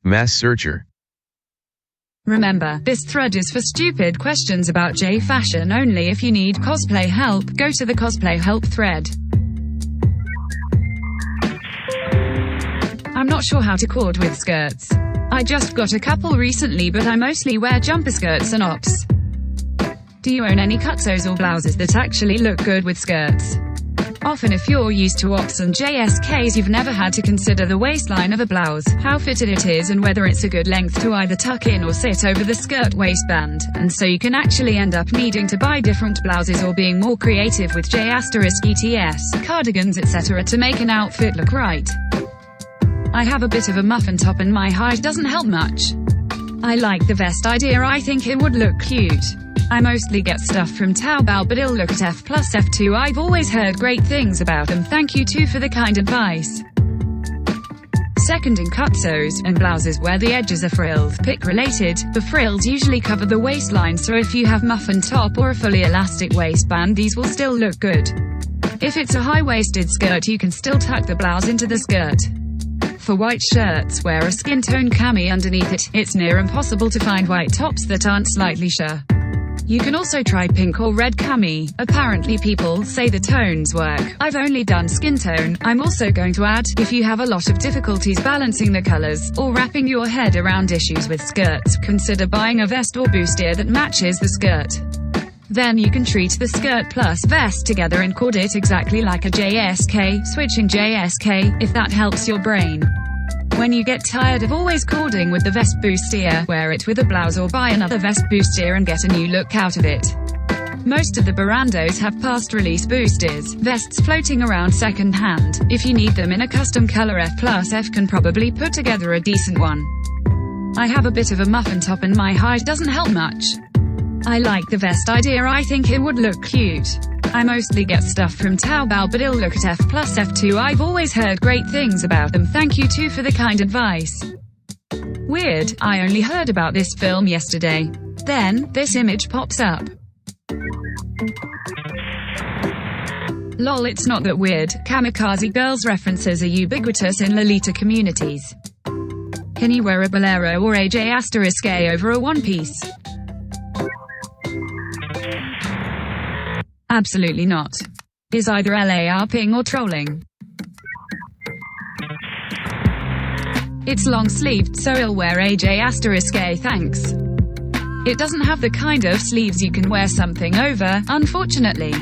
Mass searcher. Remember, this thread is for stupid questions about J fashion only. If you need cosplay help, go to the cosplay help thread. I'm not sure how to cord with skirts. I just got a couple recently, but I mostly wear jumper skirts and ops. Do you own any cutsos or blouses that actually look good with skirts? Often if you're used to ops and JSKs, you've never had to consider the waistline of a blouse, how fitted it is, and whether it's a good length to either tuck in or sit over the skirt waistband, and so you can actually end up needing to buy different blouses or being more creative with J*ETS, cardigans etc. to make an outfit look right. I have a bit of a muffin top and my height doesn't help much. I like the vest idea, I think it would look cute. I mostly get stuff from Taobao, but it'll look at F+F2. I've always heard great things about them. Thank you too for the kind advice. Second, in cutsos and blouses where the edges are frilled, pick related. The frills usually cover the waistline, so if you have muffin top or a fully elastic waistband, these will still look good. If it's a high-waisted skirt, you can still tuck the blouse into the skirt. For white shirts, wear a skin tone cami underneath it. It's near impossible to find white tops that aren't slightly sheer. You can also try pink or red cami. Apparently people say the tones work. I've only done skin tone. I'm also going to add, if you have a lot of difficulties balancing the colors, or wrapping your head around issues with skirts, consider buying a vest or bustier that matches the skirt. Then you can treat the skirt plus vest together and cord it exactly like a JSK, switching JSK, if that helps your brain. When you get tired of always cording with the vest bustier, wear it with a blouse or buy another vest bustier and get a new look out of it. Most of the Barandos have past release boosters, vests floating around second hand. If you need them in a custom color, F+F can probably put together a decent one. I have a bit of a muffin top and my height doesn't help much. I like the vest idea, I think it would look cute. I mostly get stuff from Taobao, but it'll look at F+F2. I've always heard great things about them. Thank you too for the kind advice. Weird, I only heard about this film yesterday. Then, this image pops up. Lol, it's not that weird. Kamikaze Girls references are ubiquitous in Lolita communities. Can you wear a bolero or a J**A over a one-piece? Absolutely not. Is either LARPing or trolling. It's long-sleeved, so I'll wear a J**A, thanks. It doesn't have the kind of sleeves you can wear something over, unfortunately.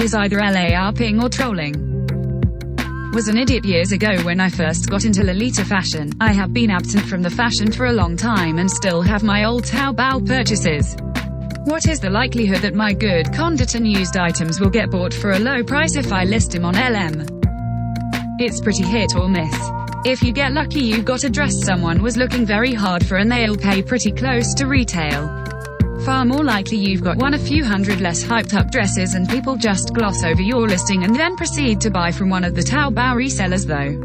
Is either LARPing or trolling. Was an idiot years ago when I first got into Lolita fashion. I have been absent from the fashion for a long time and still have my old Taobao purchases. What is the likelihood that my good conduct and used items will get bought for a low price if I list them on LM? It's pretty hit or miss. If you get lucky, you got a dress someone was looking very hard for and they'll pay pretty close to retail. Far more likely you've got a few hundred less hyped up dresses and people just gloss over your listing and then proceed to buy from one of the Taobao resellers though.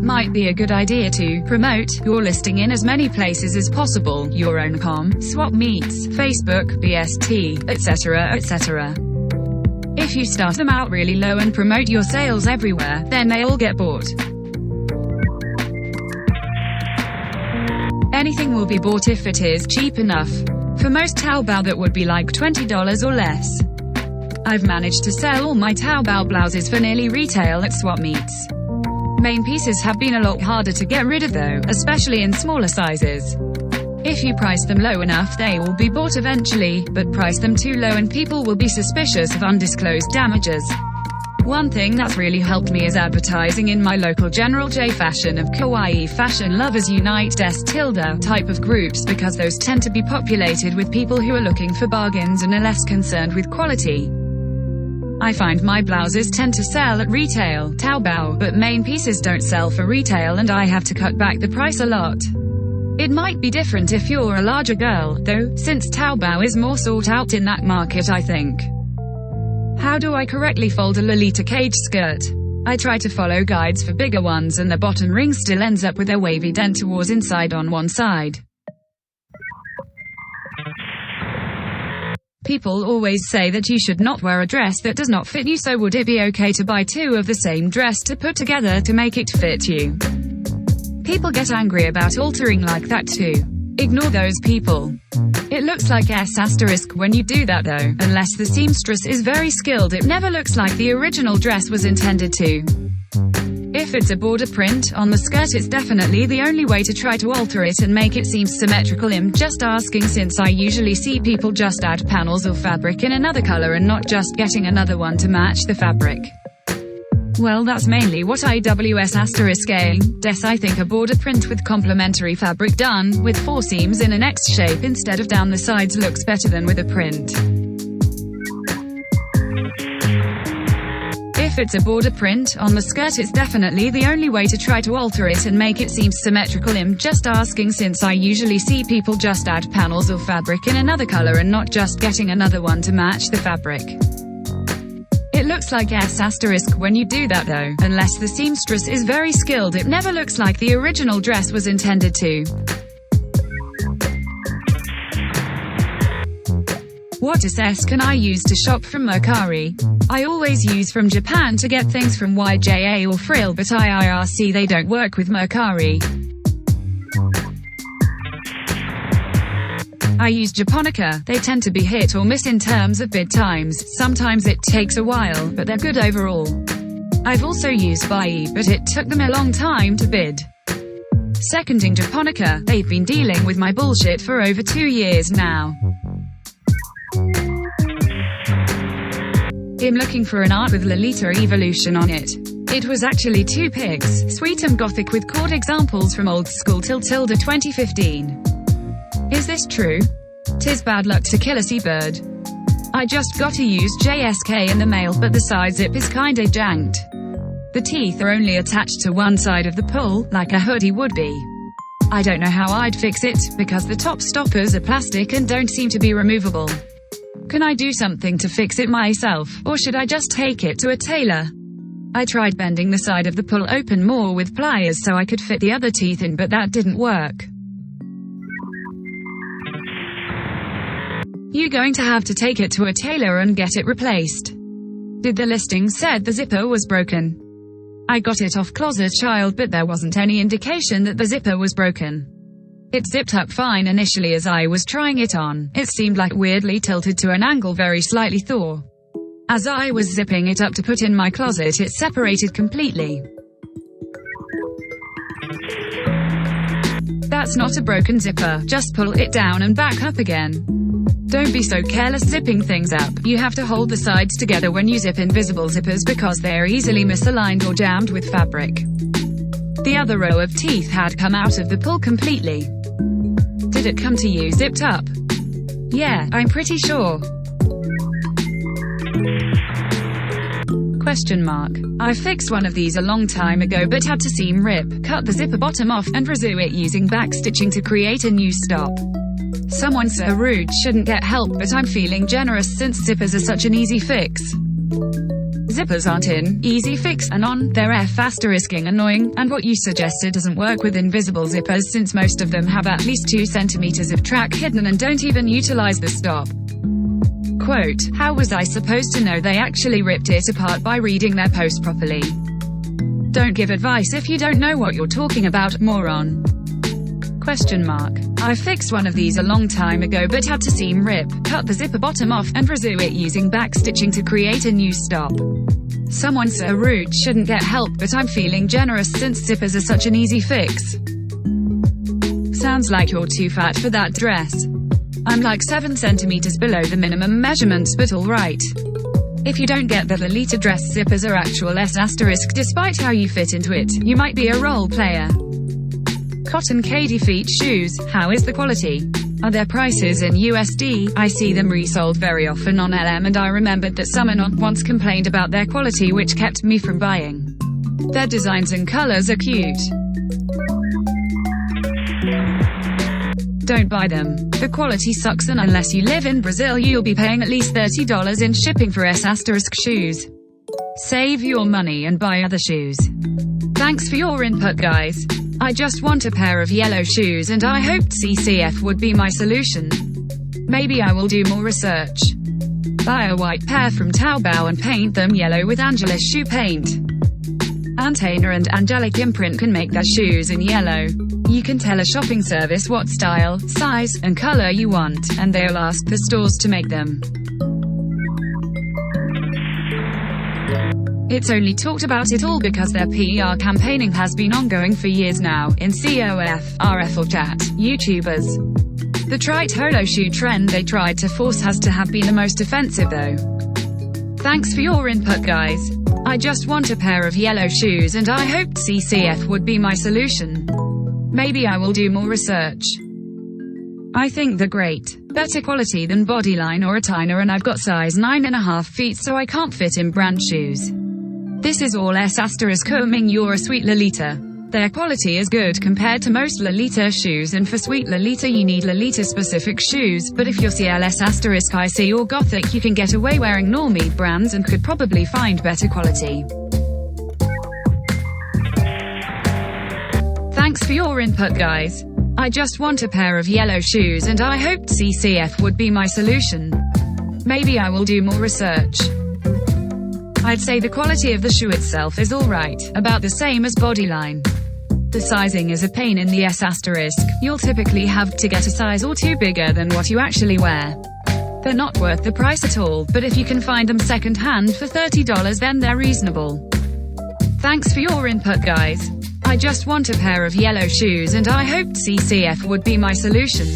Might be a good idea to promote your listing in as many places as possible, your own com, swap meets, Facebook, BST, etc. etc. If you start them out really low and promote your sales everywhere, then they all get bought. Anything will be bought if it is cheap enough. For most Taobao that would be like $20 or less. I've managed to sell all my Taobao blouses for nearly retail at swap meets. Main pieces have been a lot harder to get rid of though, especially in smaller sizes. If you price them low enough they will be bought eventually, but price them too low and people will be suspicious of undisclosed damages. One thing that's really helped me is advertising in my local General J fashion of kawaii fashion lovers unite type of groups, because those tend to be populated with people who are looking for bargains and are less concerned with quality. I find my blouses tend to sell at retail, Taobao, but main pieces don't sell for retail and I have to cut back the price a lot. It might be different if you're a larger girl, though, since Taobao is more sought out in that market, I think. How do I correctly fold a Lolita cage skirt? I try to follow guides for bigger ones and the bottom ring still ends up with a wavy dent towards inside on one side. People always say that you should not wear a dress that does not fit you, so would it be okay to buy two of the same dress to put together to make it fit you? People get angry about altering like that too. Ignore those people. It looks like ** when you do that though. Unless the seamstress is very skilled, it never looks like the original dress was intended to. If it's a border print on the skirt, it's definitely the only way to try to alter it and make it seem symmetrical. I'm just asking, since I usually see people just add panels or fabric in another color and not just getting another one to match the fabric. Well, that's mainly what I **A. I think a border print with complementary fabric done with 4 seams in an X shape instead of down the sides looks better than with a print. If it's a border print on the skirt, it's definitely the only way to try to alter it and make it seem symmetrical. I'm just asking, since I usually see people just add panels or fabric in another color and not just getting another one to match the fabric. It looks like ** when you do that though. Unless the seamstress is very skilled, it never looks like the original dress was intended to. What SS can I use to shop from Mercari? I always use from Japan to get things from YJA or Frill, but IRC they don't work with Mercari. I use Japonica. They tend to be hit or miss in terms of bid times. Sometimes it takes a while, but they're good overall. I've also used Bai, but it took them a long time to bid. Seconding Japonica, they've been dealing with my bullshit for over 2 years now. I'm looking for an art with Lolita Evolution on it. It was actually 2 pics, sweet and gothic with chord examples from old school till 2015. Is this true? 'Tis bad luck to kill a seabird. I just got to use JSK in the mail, but the side zip is kinda janked. The teeth are only attached to one side of the pull, like a hoodie would be. I don't know how I'd fix it, because the top stoppers are plastic and don't seem to be removable. Can I do something to fix it myself, or should I just take it to a tailor? I tried bending the side of the pull open more with pliers so I could fit the other teeth in, but that didn't work. You're going to have to take it to a tailor and get it replaced. Did the listing said the zipper was broken? I got it off Closet Child, but there wasn't any indication that the zipper was broken. It zipped up fine initially as I was trying it on. It seemed like weirdly tilted to an angle very slightly thaw. As I was zipping it up to put in my closet, it separated completely. That's not a broken zipper, just pull it down and back up again. Don't be so careless zipping things up. You have to hold the sides together when you zip invisible zippers because they're easily misaligned or jammed with fabric. The other row of teeth had come out of the pull completely. Did it come to you zipped up? Yeah, I'm pretty sure. Question mark. I fixed one of these a long time ago but had to seam rip, cut the zipper bottom off, and resew it using backstitching to create a new stop. Someone so rude shouldn't get help, but I'm feeling generous since zippers are such an easy fix. Zippers aren't in easy fix and on, they're **ing annoying, and what you suggested doesn't work with invisible zippers since most of them have at least 2 centimeters of track hidden and don't even utilize the stop. Quote, how was I supposed to know they actually ripped it apart by reading their post properly? Don't give advice if you don't know what you're talking about, moron. Question mark. I fixed one of these a long time ago but had to seam rip, cut the zipper bottom off, and resew it using backstitching to create a new stop. Someone so rude shouldn't get help, but I'm feeling generous since zippers are such an easy fix. Sounds like you're too fat for that dress. I'm like 7 centimeters below the minimum measurements, but alright. If you don't get that the Lolita dress zippers are actual ** despite how you fit into it, you might be a role player. Cotton Katie feet shoes, how is the quality? Are their prices in USD? I see them resold very often on LM, and I remembered that someone once complained about their quality, which kept me from buying. Their designs and colors are cute. Don't buy them. The quality sucks, and unless you live in Brazil you'll be paying at least $30 in shipping for ** shoes. Save your money and buy other shoes. Thanks for your input, guys. I just want a pair of yellow shoes and I hoped CCF would be my solution. Maybe I will do more research. Buy a white pair from Taobao and paint them yellow with Angelus shoe paint. Antaina and Angelic Imprint can make their shoes in yellow. You can tell a shopping service what style, size, and color you want, and they'll ask the stores to make them. It's only talked about it all because their PR campaigning has been ongoing for years now, in COF, RF or chat, YouTubers. The trite holo shoe trend they tried to force has to have been the most offensive though. Thanks for your input guys. I just want a pair of yellow shoes and I hoped CCF would be my solution. Maybe I will do more research. I think they're great. Better quality than Bodyline or Atina, and I've got size 9.5 feet so I can't fit in brand shoes. This is all S***coming you're a sweet Lolita. Their quality is good compared to most Lolita shoes, and for sweet Lolita you need Lolita specific shoes, but if you're CLS**IC or Gothic you can get away wearing normie brands and could probably find better quality. Thanks for your input guys. I just want a pair of yellow shoes and I hoped CCF would be my solution. Maybe I will do more research. I'd say the quality of the shoe itself is alright, about the same as Bodyline. The sizing is a pain in the S***. You'll typically have to get a size or two bigger than what you actually wear. They're not worth the price at all, but if you can find them second hand for $30 then they're reasonable. Thanks for your input guys. I just want a pair of yellow shoes and I hoped CCF would be my solution.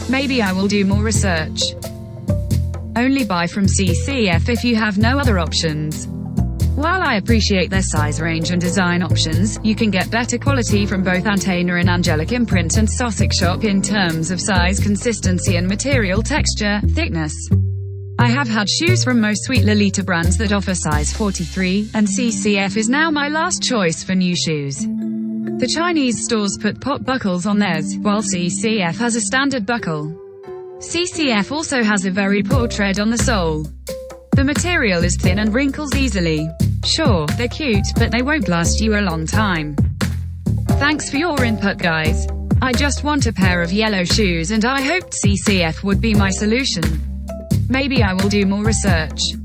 Maybe I will do more research. Only buy from CCF if you have no other options. While I appreciate their size range and design options, you can get better quality from both Antaina and Angelic Imprint and Sosik Shop in terms of size, consistency and material texture, thickness. I have had shoes from most sweet Lolita brands that offer size 43, and CCF is now my last choice for new shoes. The Chinese stores put pop buckles on theirs, while CCF has a standard buckle. CCF also has a very poor tread on the sole. The material is thin and wrinkles easily. Sure, they're cute, but they won't last you a long time. Thanks for your input guys. I just want a pair of yellow shoes and I hoped CCF would be my solution. Maybe I will do more research.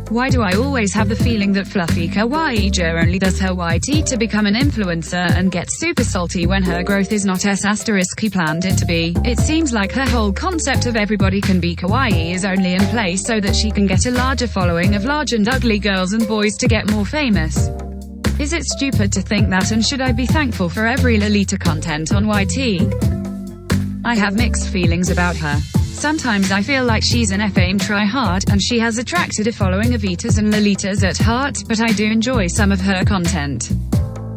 Why do I always have the feeling that Fluffy Kawaii Jo only does her YT to become an influencer and gets super salty when her growth is not S*** planned it to be? It seems like her whole concept of everybody can be kawaii is only in place so that she can get a larger following of large and ugly girls and boys to get more famous. Is it stupid to think that, and should I be thankful for every Lolita content on YT? I have mixed feelings about her. Sometimes I feel like she's an F-aim try-hard, and she has attracted a following of eaters and Lolitas at heart, but I do enjoy some of her content.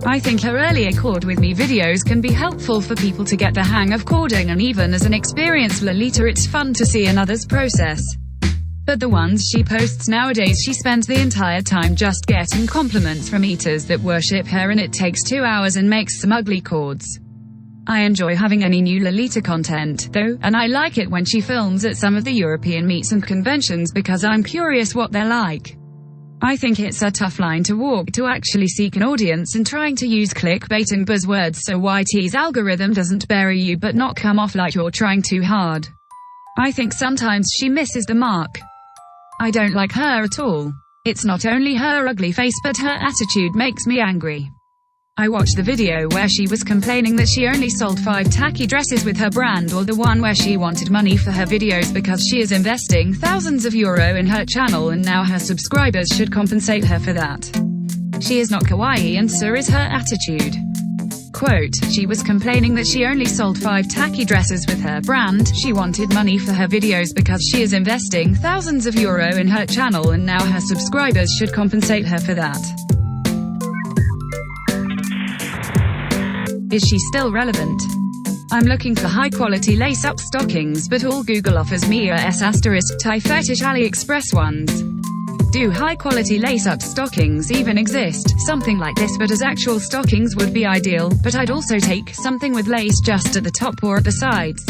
I think her earlier Chord With Me videos can be helpful for people to get the hang of chording, and even as an experienced Lolita it's fun to see another's process. But the ones she posts nowadays, she spends the entire time just getting compliments from eaters that worship her, and it takes 2 hours and makes some ugly chords. I enjoy having any new Lolita content, though, and I like it when she films at some of the European meets and conventions because I'm curious what they're like. I think it's a tough line to walk to actually seek an audience and trying to use clickbait and buzzwords so YT's algorithm doesn't bury you but not come off like you're trying too hard. I think sometimes she misses the mark. I don't like her at all. It's not only her ugly face but her attitude makes me angry. I watched the video where she was complaining that she only sold 5 tacky dresses with her brand, or the one where she wanted money for her videos because she is investing thousands of euro in her channel and now her subscribers should compensate her for that. She is not kawaii and so is her attitude. Quote, she was complaining that she only sold 5 tacky dresses with her brand, she wanted money for her videos because she is investing thousands of euro in her channel and now her subscribers should compensate her for that. Is she still relevant? I'm looking for high-quality lace-up stockings, but all Google offers me are S***Thai fetish AliExpress ones. Do high-quality lace-up stockings even exist? Something like this but as actual stockings would be ideal, but I'd also take something with lace just at the top or at the sides.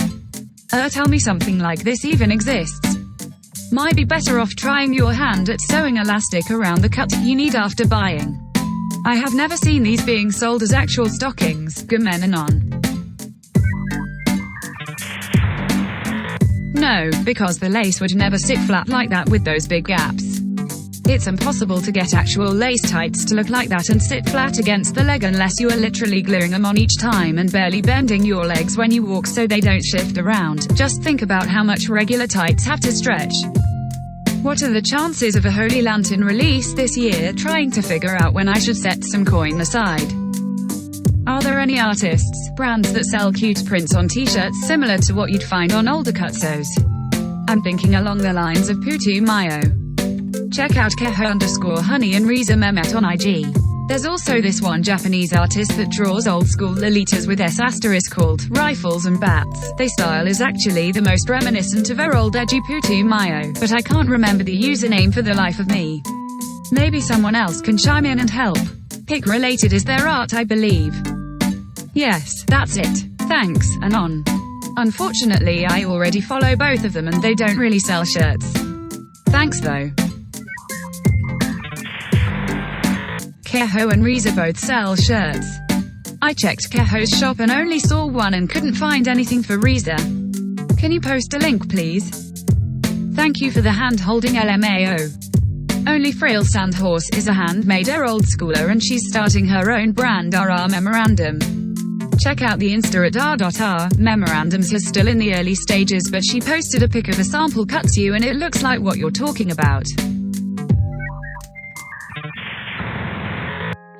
Tell me something like this even exists. Might be better off trying your hand at sewing elastic around the cut you need after buying. I have never seen these being sold as actual stockings. Gamenanon. No, because the lace would never sit flat like that with those big gaps. It's impossible to get actual lace tights to look like that and sit flat against the leg unless you are literally gluing them on each time and barely bending your legs when you walk so they don't shift around. Just think about how much regular tights have to stretch. What are the chances of a Holy Lantern release this year? Trying to figure out when I should set some coin aside. Are there any artists, brands that sell cute prints on t-shirts similar to what you'd find on older cutsos? I'm thinking along the lines of Putu Mayo. Check out Keho_honey and Riza Mehmet on IG. There's also this one Japanese artist that draws old-school Lolitas with S* called Rifles and Bats. Their style is actually the most reminiscent of her old edgy Putu Mayo, but I can't remember the username for the life of me. Maybe someone else can chime in and help. Pick-related is their art, I believe. Yes, that's it. Thanks, and on. Unfortunately, I already follow both of them and they don't really sell shirts. Thanks though. Keho and Riza both sell shirts. I checked Keho's shop and only saw one and couldn't find anything for Riza. Can you post a link please? Thank you for the hand-holding LMAO. Only Frail Sandhorse is a handmade old schooler and she's starting her own brand RR Memorandum. Check out the Insta at r.r. Memorandums is still in the early stages but she posted a pic of a sample kutsu and it looks like what you're talking about.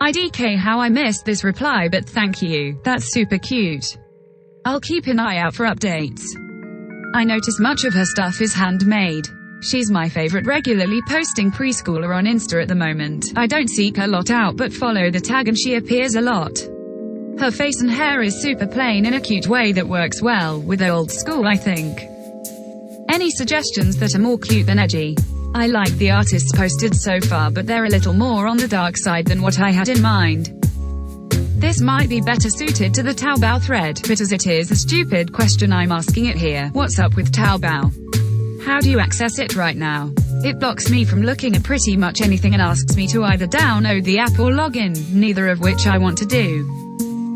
IDK how I missed this reply but thank you, that's super cute. I'll keep an eye out for updates. I notice much of her stuff is handmade. She's my favorite regularly posting preschooler on Insta at the moment. I don't seek a lot out but follow the tag and she appears a lot. Her face and hair is super plain in a cute way that works well with old school I think. Any suggestions that are more cute than edgy? I like the artists posted so far but they're a little more on the dark side than what I had in mind. This might be better suited to the Taobao thread, but as it is a stupid question I'm asking it here. What's up with Taobao? How do you access it right now? It blocks me from looking at pretty much anything and asks me to either download the app or log in, neither of which I want to do.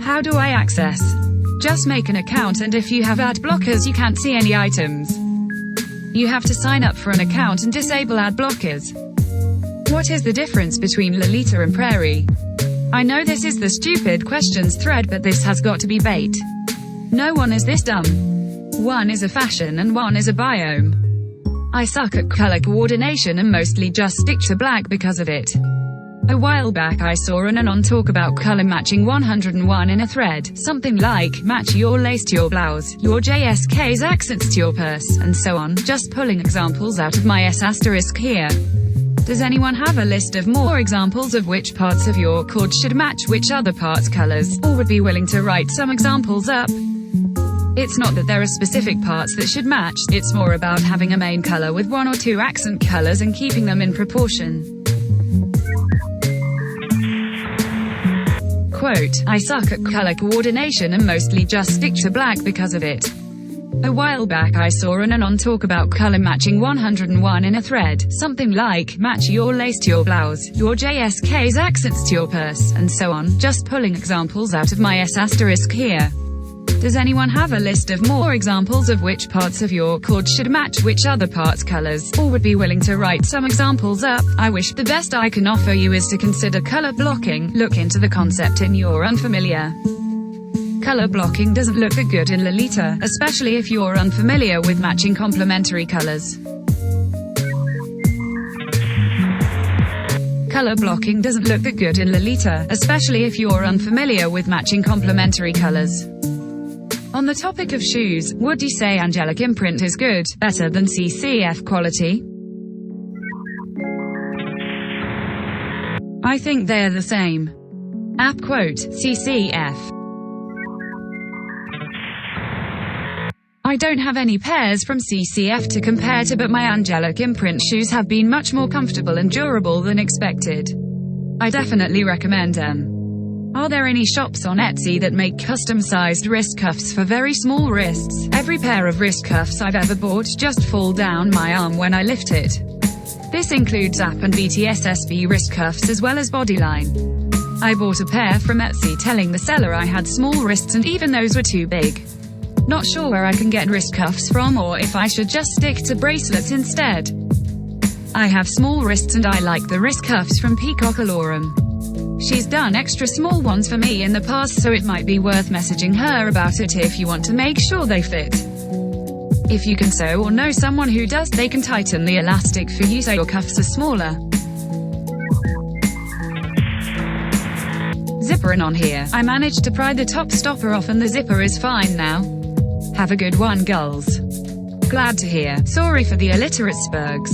How do I access? Just make an account and if you have ad blockers you can't see any items. You have to sign up for an account and disable ad blockers. What is the difference between Lolita and Prairie? I know this is the stupid questions thread but this has got to be bait. No one is this dumb. One is a fashion and one is a biome. I suck at color coordination and mostly just stick to black because of it. A while back I saw an anon talk about color matching 101 in a thread, something like, match your lace to your blouse, your JSK's accents to your purse, and so on, just pulling examples out of my S* here. Does anyone have a list of more examples of which parts of your cord should match which other parts' colors, or would be willing to write some examples up? It's not that there are specific parts that should match, it's more about having a main color with one or two accent colors and keeping them in proportion. Quote, I suck at color coordination and mostly just stick to black because of it. A while back I saw an anon talk about color matching 101 in a thread, something like, match your lace to your blouse, your JSK's accents to your purse, and so on, just pulling examples out of my S* here. Does anyone have a list of more examples of which parts of your cord should match which other parts' colors, or would be willing to write some examples up? I wish the best I can offer you is to consider color blocking. Look into the concept in you're unfamiliar. Color blocking doesn't look that good in Lolita, especially if you're unfamiliar with matching complementary colors. Color blocking doesn't look that good in Lolita, especially if you're unfamiliar with matching complementary colors. On the topic of shoes, would you say angelic imprint is good, better than CCF quality? I think they're the same. App quote, CCF. I don't have any pairs from CCF to compare to but my angelic imprint shoes have been much more comfortable and durable than expected. I definitely recommend them. Are there any shops on Etsy that make custom-sized wrist cuffs for very small wrists? Every pair of wrist cuffs I've ever bought just fall down my arm when I lift it. This includes App and BTS SB wrist cuffs as well as Bodyline. I bought a pair from Etsy telling the seller I had small wrists and even those were too big. Not sure where I can get wrist cuffs from or if I should just stick to bracelets instead. I have small wrists and I like the wrist cuffs from Peacockalorum. She's done extra small ones for me in the past, so it might be worth messaging her about it if you want to make sure they fit. If you can sew or know someone who does, they can tighten the elastic for you so your cuffs are smaller. Zipper on here. I managed to pry the top stopper off and the zipper is fine now. Have a good one, gulls. Glad to hear. Sorry for the illiterate spurgs.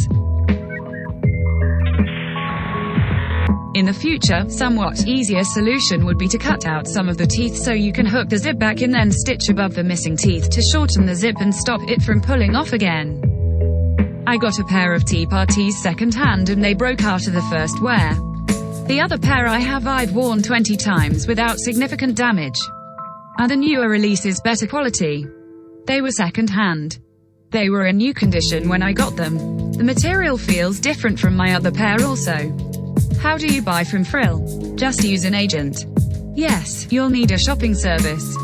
In the future, somewhat easier solution would be to cut out some of the teeth so you can hook the zip back and then stitch above the missing teeth to shorten the zip and stop it from pulling off again. I got a pair of Tea Parties second-hand and they broke after the first wear. The other pair I've worn 20 times without significant damage. And the newer release is better quality. They were second-hand. They were in new condition when I got them. The material feels different from my other pair also. How do you buy from Frill? Just use an agent. Yes, you'll need a shopping service.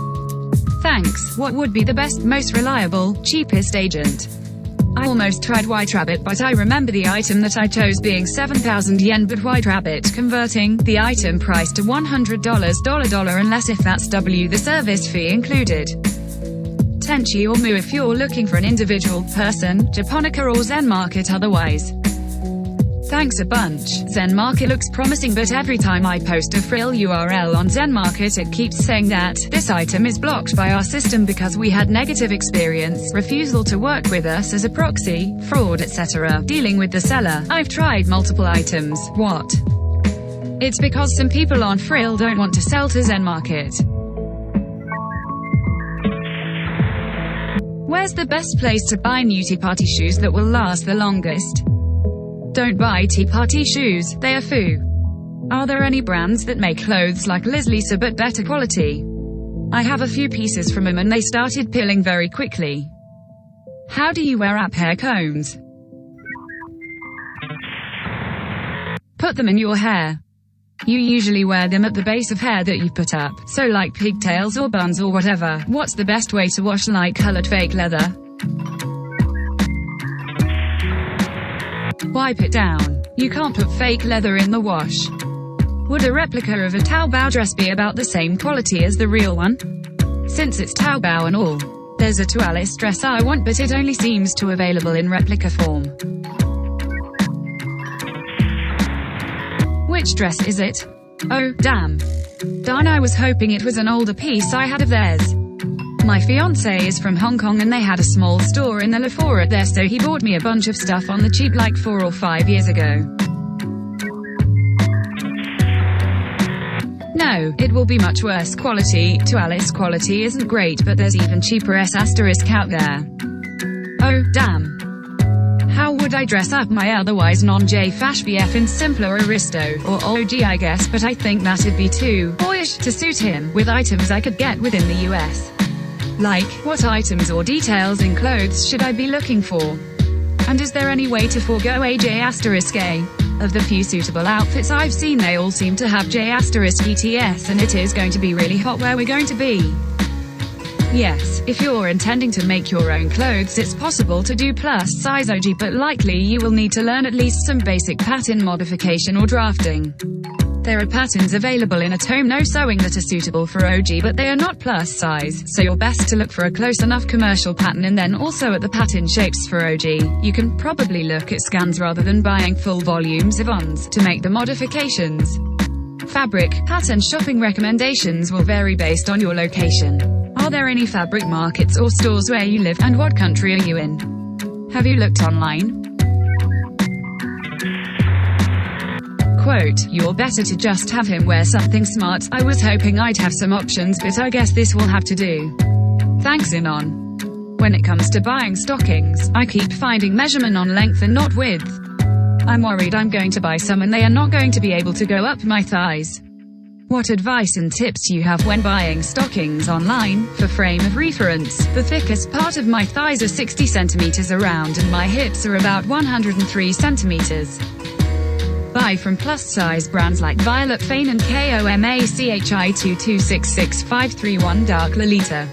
Thanks. What would be the best, most reliable, cheapest agent? I almost tried White Rabbit, but I remember the item that I chose being 7,000 yen, but White Rabbit converting the item price to $100 unless if that's the service fee included. Tenchi or Mu if you're looking for an individual person, Japonica or Zen Market otherwise. Thanks a bunch. Zen Market looks promising, but every time I post a Frill URL on Zen Market it keeps saying that this item is blocked by our system because we had negative experience, refusal to work with us as a proxy, fraud, etc. Dealing with the seller. I've tried multiple items. What? It's because some people on Frill don't want to sell to Zen Market. Where's the best place to buy new Tea Party shoes that will last the longest? Don't buy Tea Party shoes, they are foo. Are there any brands that make clothes like Liz Lisa but better quality? I have a few pieces from them and they started peeling very quickly. How do you wear up hair combs? Put them in your hair. You usually wear them at the base of hair that you put up, so like pigtails or buns or whatever. What's the best way to wash light colored fake leather? Wipe it down. You can't put fake leather in the wash. Would a replica of a Taobao dress be about the same quality as the real one? Since it's Taobao and all. There's a toilette dress I want, but it only seems to available in replica form. Which dress is it? Oh, damn. Darn, I was hoping it was an older piece I had of theirs. My fiancé is from Hong Kong and they had a small store in the Le Fort there, so he bought me a bunch of stuff on the cheap like 4 or 5 years ago. No, it will be much worse quality. Toilet's quality isn't great, but there's even cheaper S** out there. Oh, damn. How would I dress up my otherwise non-J Fash BF in simpler Aristo, or OG I guess, but I think that'd be too boyish to suit him, with items I could get within the US. Like, what items or details in clothes should I be looking for? And is there any way to forego a J**A? Of the few suitable outfits I've seen, they all seem to have J**ETS, and it is going to be really hot where we're going to be. Yes, if you're intending to make your own clothes, it's possible to do plus size OG, but likely you will need to learn at least some basic pattern modification or drafting. There are patterns available in a tome no sewing that are suitable for OG, but they are not plus size, so you're best to look for a close enough commercial pattern and then also at the pattern shapes for OG. You can probably look at scans rather than buying full volumes of ons to make the modifications. Fabric, pattern shopping recommendations will vary based on your location. Are there any fabric markets or stores where you live, and what country are you in? Have you looked online? Quote, you're better to just have him wear something smart. I was hoping I'd have some options, but I guess this will have to do. Thanks Inon. When it comes to buying stockings, I keep finding measurement on length and not width. I'm worried I'm going to buy some and they are not going to be able to go up my thighs. What advice and tips do you have when buying stockings online? For frame of reference, the thickest part of my thighs are 60 centimeters around and my hips are about 103 centimeters. Buy from plus-size brands like Violet Fane and KOMACHI 2266531 Dark Lolita.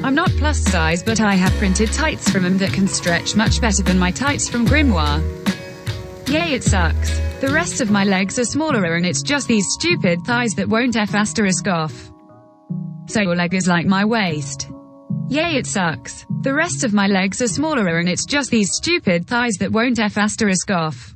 I'm not plus size, but I have printed tights from them that can stretch much better than my tights from Grimoire. Yay, it sucks. The rest of my legs are smaller and it's just these stupid thighs that won't off. So your leg is like my waist. Yay, it sucks. The rest of my legs are smaller and it's just these stupid thighs that won't off.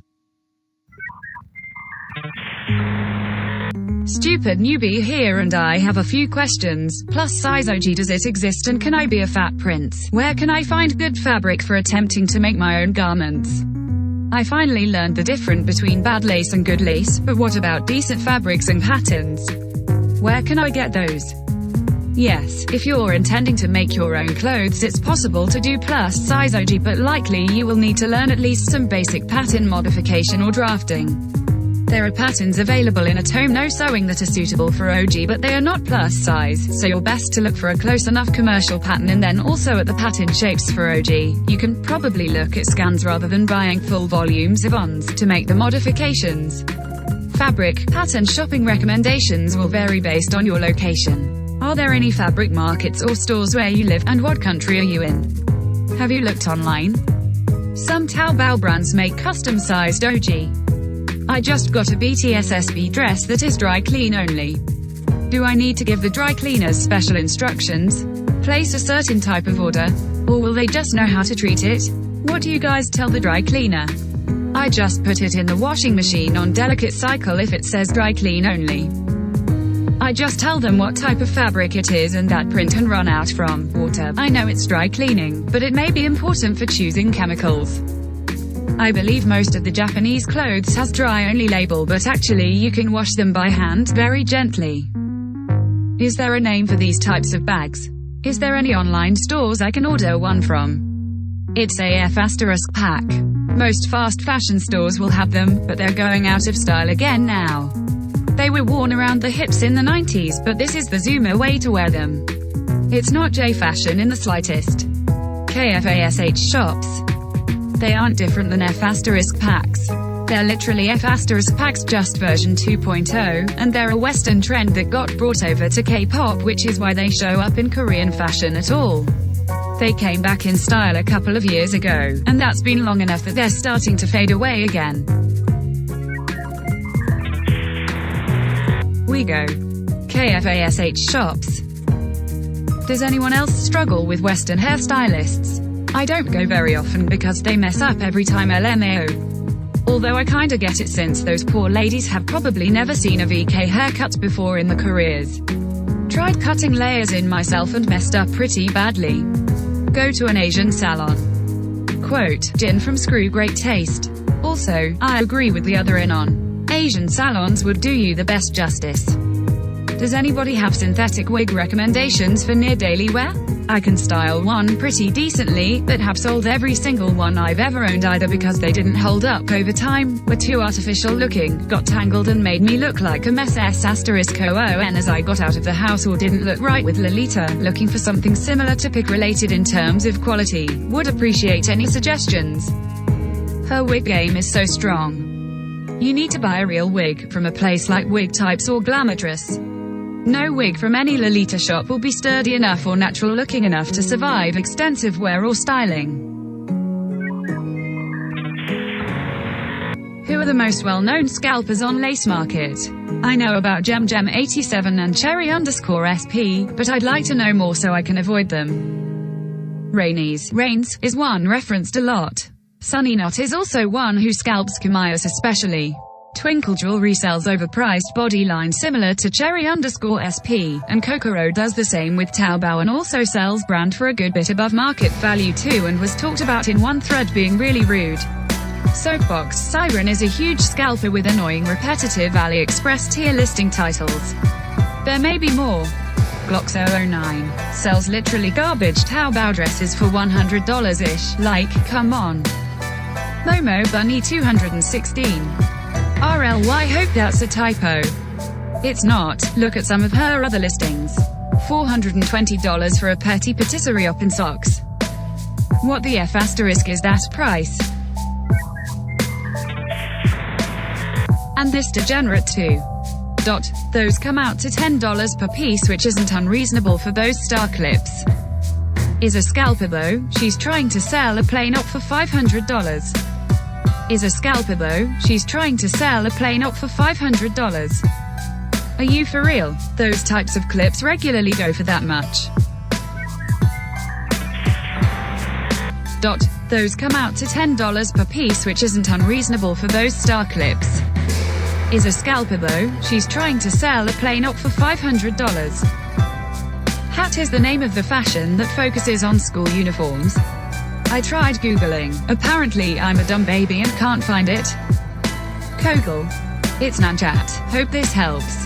Stupid newbie here, and I have a few questions. Plus size OG, does it exist, and can I be a fat prince? Where can I find good fabric for attempting to make my own garments? I finally learned the difference between bad lace and good lace, but what about decent fabrics and patterns? Where can I get those? Yes, if you're intending to make your own clothes, it's possible to do plus size OG, but likely you will need to learn at least some basic pattern modification or drafting. There are patterns available in a tome no sewing that are suitable for OG, but they are not plus size, so you're best to look for a close enough commercial pattern and then also at the pattern shapes for OG. You can probably look at scans rather than buying full volumes of ons to make the modifications. Fabric pattern shopping recommendations will vary based on your location. Are there any fabric markets or stores where you live, and what country are you in? Have you looked online? Some Taobao brands make custom-sized OG. I just got a BTSSB dress that is dry clean only. Do I need to give the dry cleaners special instructions? Place a certain type of order? Or will they just know how to treat it? What do you guys tell the dry cleaner? I just put it in the washing machine on delicate cycle if it says dry clean only. I just tell them what type of fabric it is and that print and run out from water. I know it's dry cleaning, but it may be important for choosing chemicals. I believe most of the Japanese clothes has dry only label, but actually you can wash them by hand very gently. Is there a name for these types of bags? Is there any online stores I can order one from? It's **pack. Most fast fashion stores will have them, but they're going out of style again now. They were worn around the hips in the 90s, but this is the Zoomer way to wear them. It's not J-fashion in the slightest. KFASH shops. They aren't different than F***packs. They're literally F***packs, just version 2.0, and they're a Western trend that got brought over to K-pop, which is why they show up in Korean fashion at all. They came back in style a couple of years ago, and that's been long enough that they're starting to fade away again. We go. KFASH shops. Does anyone else struggle with Western hairstylists? I don't go very often because they mess up every time, LMAO. Although I kinda get it, since those poor ladies have probably never seen a VK haircut before in their careers. Tried cutting layers in myself and messed up pretty badly. Go to an Asian salon. Quote, Jin from Screw, great taste. Also, I agree with the other on. Asian salons would do you the best justice. Does anybody have synthetic wig recommendations for near daily wear? I can style one pretty decently, but have sold every single one I've ever owned either because they didn't hold up over time, were too artificial looking, got tangled and made me look like a mess **con as I got out of the house, or didn't look right with Lolita. Looking for something similar to pick related in terms of quality. Would appreciate any suggestions. Her wig game is so strong. You need to buy a real wig from a place like Wig Types or Glamourtress. No wig from any Lolita shop will be sturdy enough or natural looking enough to survive extensive wear or styling. Who are the most well-known scalpers on Lace Market? I know about Gem87 and Cherry_SP, but I'd like to know more so I can avoid them. Rains is one referenced a lot. Sunny Knot is also one who scalps Kamayas especially. Twinkle Jewelry sells overpriced body line similar to Cherry_SP, and Kokoro does the same with Taobao and also sells brand for a good bit above market value too, and was talked about in one thread being really rude. Soapbox Siren is a huge scalper with annoying repetitive AliExpress tier listing titles. There may be more. Glox009 sells literally garbage Taobao dresses for $100-ish, like, come on. Momo Bunny 216. RLY, hope that's a typo. It's not. Look at some of her other listings. $420 for a petty patisserie op in socks. What the F** is that price? And this degenerate too. Those come out to $10 per piece, which isn't unreasonable for those star clips. Is a scalper though, she's trying to sell a plain op for $500. Is a scalper though, she's trying to sell a plain op for $500. Are you for real? Those types of clips regularly go for that much. Those come out to $10 per piece, which isn't unreasonable for those star clips. Is a scalper though, she's trying to sell a plain op for $500. Hat is the name of the fashion that focuses on school uniforms. I tried Googling. Apparently I'm a dumb baby and can't find it. Kogel. It's Nanchat. Hope this helps.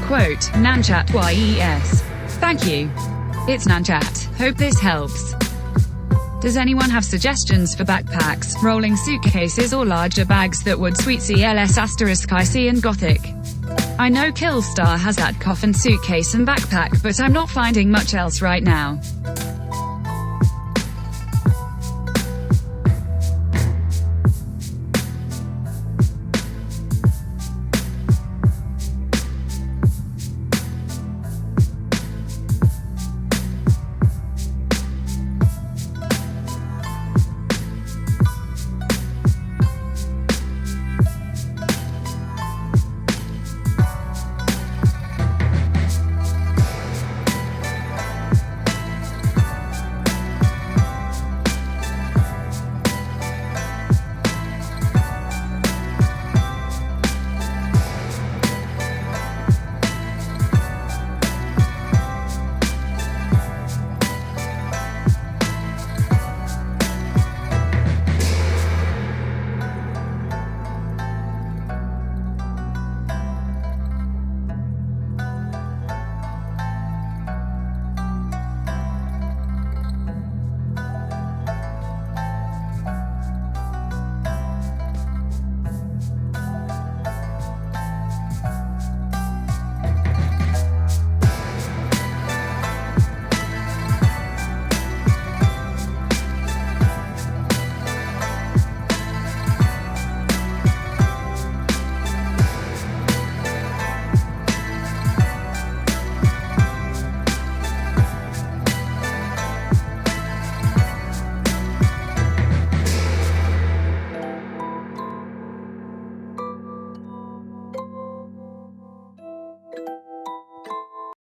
Quote, Nanchat yes. Thank you. It's Nanchat. Hope this helps. Does anyone have suggestions for backpacks, rolling suitcases or larger bags that would suit CLS*IC and Gothic? I know Killstar has that coffin suitcase and backpack, but I'm not finding much else right now.